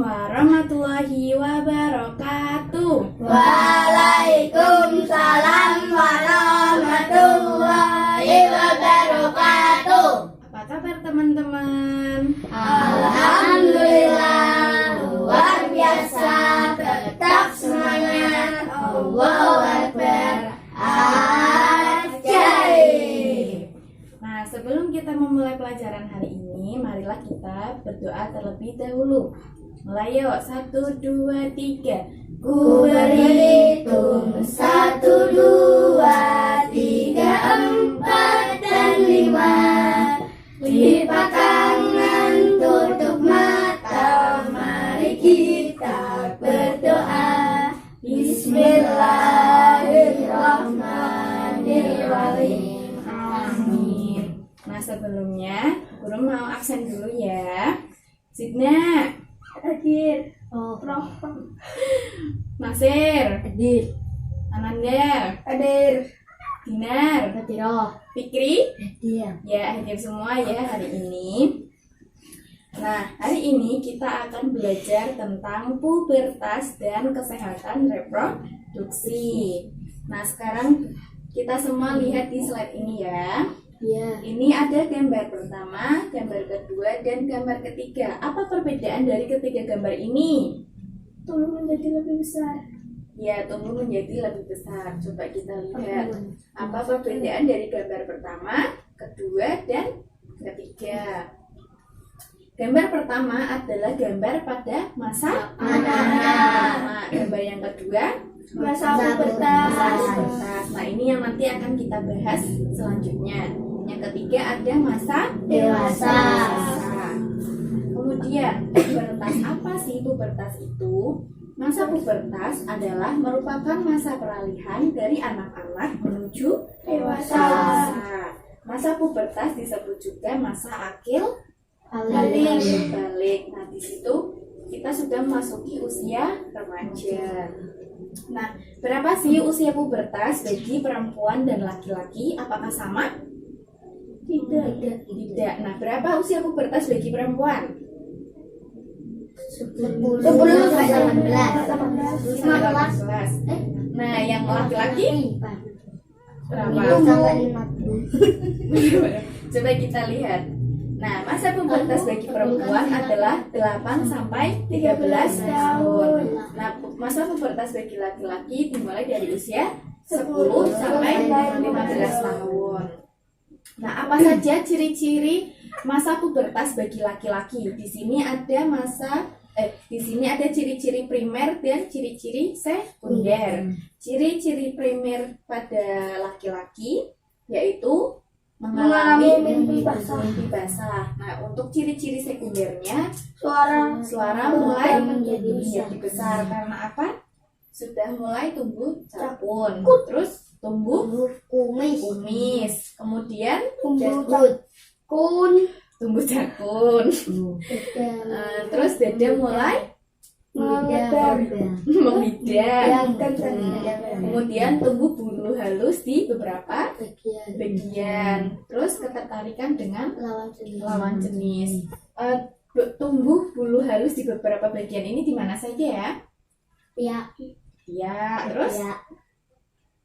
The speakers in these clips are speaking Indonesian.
warahmatullahi wabarakatuh. Waalaikumsalam warahmatullahi wabarakatuh. Apa kabar teman-teman? Alhamdulillah, luar biasa, tetap semangat. Allahu Akbar. Ajaib. Nah, sebelum kita memulai pelajaran hari ini, marilah kita berdoa terlebih dahulu. Mulai yuk, 1, 2, 3. Ku berhitung 1, 2, 3, 4, dan 5. Lipat tangan, tutup mata, mari kita berdoa. Bismillahirrahmanirrahim. Amin. Nah, sebelumnya guru mau absen dulu ya. Sidna, Hadir. Nasir, Hadir. Ananda, Hadir. Dinar, Hadiroh. Fikri, Hadir. ya hadir semua ya hari ini. Nah, hari ini kita akan belajar tentang pubertas dan kesehatan reproduksi. Nah, sekarang kita semua lihat di slide ini ya. Ya. Ini ada gambar pertama, gambar kedua, dan gambar ketiga. Apa perbedaan dari ketiga gambar ini? Tumbuh menjadi lebih besar. Ya, tumbuh menjadi lebih besar. Coba kita lihat. Apa perbedaan dari gambar pertama, kedua, dan ketiga? Gambar pertama adalah gambar pada masa anak-anak. Gambar yang kedua, Masa masa pubertas. pubertas. Nah, ini yang nanti akan kita bahas selanjutnya. Yang ketiga ada masa Dewasa. Kemudian, pubertas apa sih pubertas itu? Masa pubertas adalah merupakan masa peralihan dari anak-anak menuju Dewasa. Masa pubertas disebut juga masa akil balik. Nah, di situ kita sudah memasuki usia remaja. Nah, berapa sih usia pubertas bagi perempuan dan laki-laki? Apakah sama? Tidak. Nah, berapa usia pubertas bagi perempuan? 10 sampai 18. 15. Nah, yang laki-laki berapa? Sampai 50. Coba kita lihat. Nah, masa pubertas bagi perempuan adalah 8 sampai 13 tahun. Nah, masa pubertas bagi laki-laki dimulai dari usia 10 sampai 15 tahun. Nah, apa saja ciri-ciri masa pubertas bagi laki-laki? Di sini ada ciri-ciri primer dan ciri-ciri sekunder. Ciri-ciri primer pada laki-laki yaitu mengalami mimpi basah. Nah, untuk ciri-ciri sekundernya, suara mulai menjadi besar. Karena apa? Sudah mulai tumbuh capun, terus tumbuh kumis, kemudian tumbuh jakun, terus dada mulai membidak, kemudian tumbuh bulu halus di beberapa bagian, terus ketertarikan dengan lawan jenis. Tumbuh bulu halus di beberapa bagian ini di mana saja ya? Ya, terus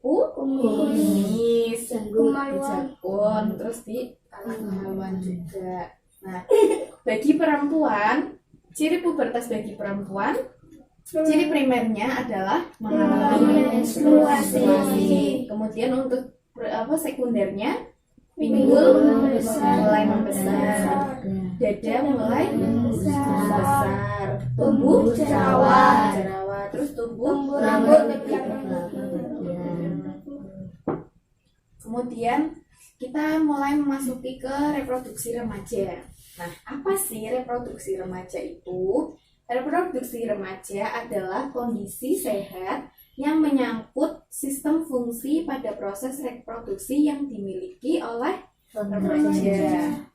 kumis, jakun, terus di lawan juga. Nah, bagi perempuan, ciri pubertas bagi perempuan, ciri primernya adalah mengalami menstruasi. Kemudian untuk sekundernya, pinggul mulai membesar, dada mulai membesar, tumbuh jerawat, terus tumbuh rambut. Kemudian kita mulai memasuki ke reproduksi remaja. Nah, apa sih reproduksi remaja itu? Reproduksi remaja adalah kondisi sehat yang menyangkut sistem fungsi pada proses reproduksi yang dimiliki oleh remaja.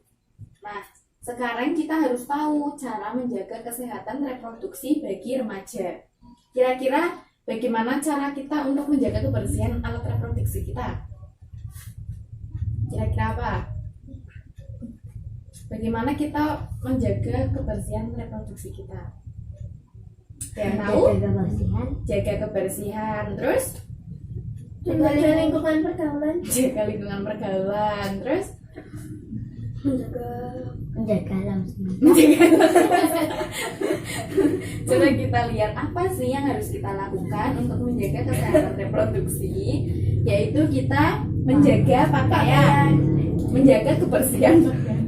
Nah, sekarang kita harus tahu cara menjaga kesehatan reproduksi bagi remaja. Kira-kira bagaimana cara kita untuk menjaga kebersihan alat reproduksi kita? Kira-kira apa? Bagaimana kita menjaga kebersihan reproduksi kita? Dan tahu kebersihan. jaga kebersihan. Terus Jaga lingkungan pergaulan. jaga lingkungan pergaulan. Terus Menjaga alam semesta. coba kita lihat apa sih yang harus kita lakukan untuk menjaga kesehatan reproduksi, yaitu kita menjaga pakaian, menjaga kebersihan pakaian.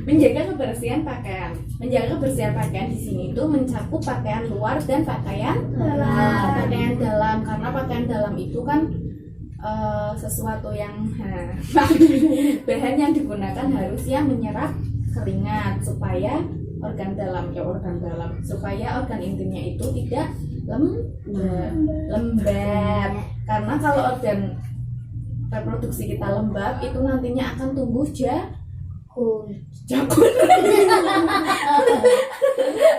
Menjaga kebersihan pakaian. Menjaga kebersihan pakaian di sini itu mencakup pakaian luar dan pakaian dalam. Pakaian dalam, karena pakaian dalam itu kan sesuatu yang bahan yang digunakan harus yang menyerap keringat supaya organ dalam supaya organ intimnya itu tidak lembab. Karena kalau organ reproduksi kita lembab, itu nantinya akan tumbuh jakun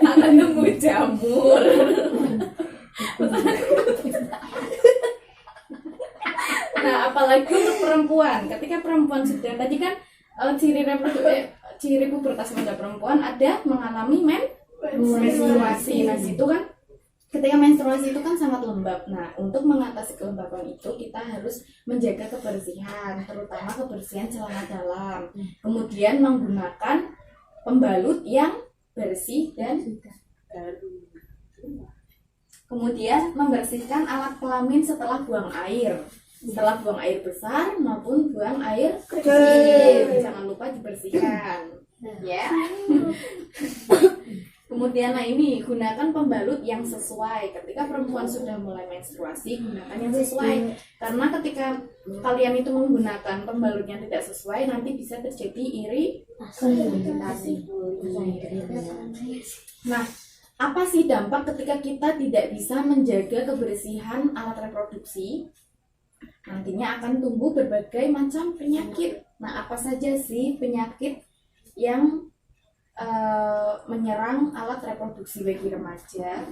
akan tumbuh jamur. Nah, apalagi untuk perempuan, ketika perempuan sudah tadi kan ciri pubertas pada perempuan ada mengalami menstruasi. Nah, itu kan ketika menstruasi itu kan sangat lembab. Nah, untuk mengatasi kelembapan itu kita harus menjaga kebersihan, terutama kebersihan celana dalam. Kemudian menggunakan pembalut yang bersih dan baru. Kemudian membersihkan alat kelamin setelah buang air. Setelah buang air besar maupun buang air kecil, jangan lupa dibersihkan, ya. Kemudian ini gunakan pembalut yang sesuai. Ketika perempuan sudah mulai menstruasi, gunakan yang sesuai. Karena ketika kalian itu menggunakan pembalut yang tidak sesuai, nanti bisa terjadi iritasi. Nah, apa sih dampak ketika kita tidak bisa menjaga kebersihan alat reproduksi? Nantinya akan tumbuh berbagai macam penyakit. Nah, apa saja sih penyakit yang menyerang alat reproduksi bagi remaja?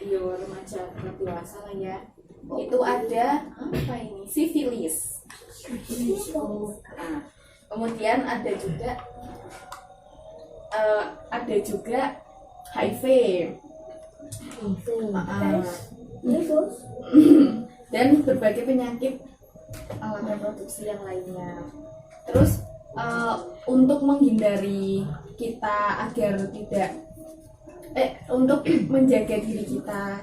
Remaja dewasa lah ya. Itu ada apa ini? Sifilis. Nah, kemudian ada juga HIV. Dan berbagai penyakit alat reproduksi yang lainnya. Terus untuk menghindari kita agar tidak untuk menjaga diri kita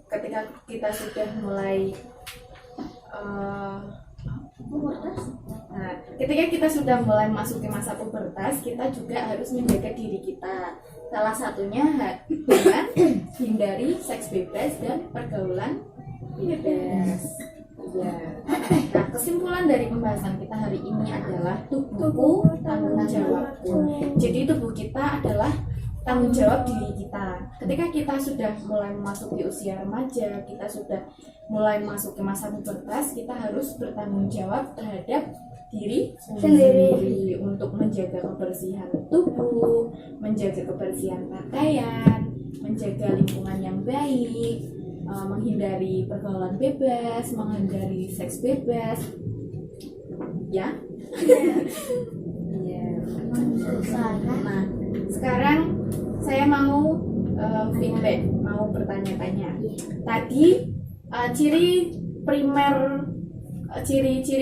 ketika kita sudah mulai ketika kita sudah mulai memasuki masa pubertas, kita juga harus menjaga diri kita. Salah satunya dengan hindari seks bebas dan pergaulan bebas. Ya. Nah, kesimpulan dari pembahasan kita hari ini adalah tubuhku tanggung jawabku. Jadi tubuh kita adalah tanggung jawab diri kita. Ketika kita sudah mulai memasuki usia remaja, kita sudah mulai memasuki masa pubertas, kita harus bertanggung jawab terhadap diri sendiri untuk menjaga kebersihan tubuh, menjaga kebersihan pakaian, menjaga lingkungan yang baik, menghindari pergaulan bebas, menghindari seks bebas, ya. Nah, sekarang saya mau feedback, mau bertanya-tanya. Tadi ciri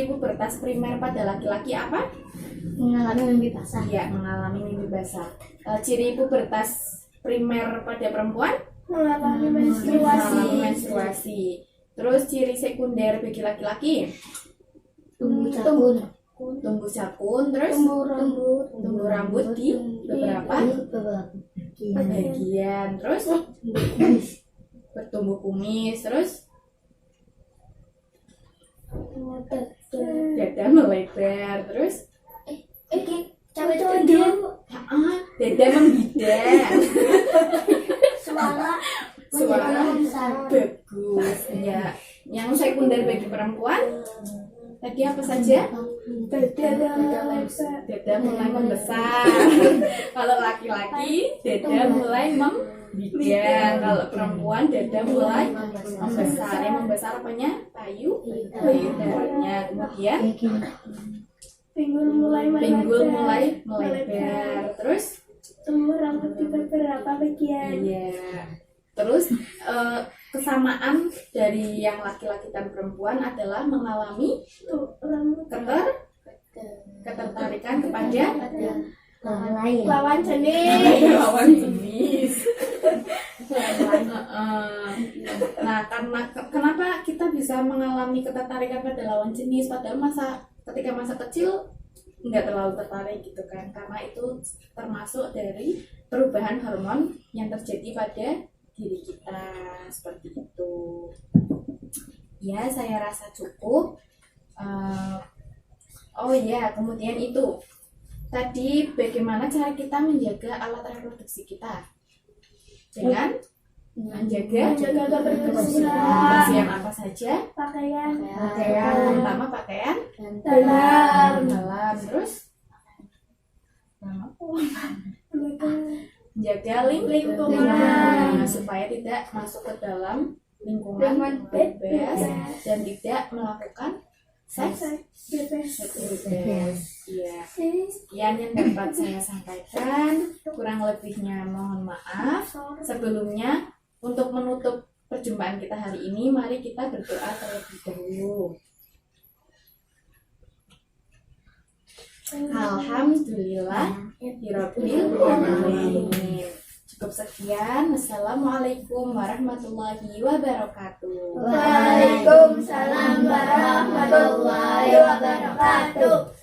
pubertas primer pada laki-laki apa? Mengalami mimpi basah. Ya, mengalami mimpi basah. Ciri pubertas primer pada perempuan? Mengalami menstruasi. Terus ciri sekunder bagi laki-laki? Tumbuh jakun, terus tumbuh rambut di beberapa bagian, terus bertumbuh kumis, terus dada melebar, terus dada membidang. Suara bagus ya. Yang sekunder bagi perempuan tadi apa saja? Dada mulai membesar. Kalau laki-laki dada mulai membidang. Kalau perempuan dada mulai membesar. Yang membesar apanya? Payudaranya. Kemudian pinggul mulai melebar. Terus tumbuh rambut di beberapa bagian. iya. Terus perempuan adalah mengalami ketertarikan kepada Orang lain. lawan jenis. lawan jenis. Nah, karena kenapa kita bisa mengalami ketertarikan pada lawan jenis padahal ketika masa kecil nggak terlalu tertarik gitu kan, karena itu termasuk dari perubahan hormon yang terjadi pada diri kita seperti itu. Ya, saya rasa cukup. Oh ya, kemudian itu tadi bagaimana cara kita menjaga alat reproduksi kita dengan menjaga kebersihan apa saja? Pakaian Pertama pakaian dalam. terus menjaga lingkungan supaya tidak masuk ke dalam lingkungan bebas dan tidak melakukan seks bebas. Iya. Sekian yang dapat saya sampaikan. Kurang lebihnya mohon maaf. Sebelumnya, untuk menutup perjumpaan kita hari ini, mari kita berdoa terlebih dahulu. Alhamdulillah Rabbil alamin. Cukup sekian. Wassalamualaikum warahmatullahi wabarakatuh. Waalaikumsalam warahmatullahi wabarakatuh.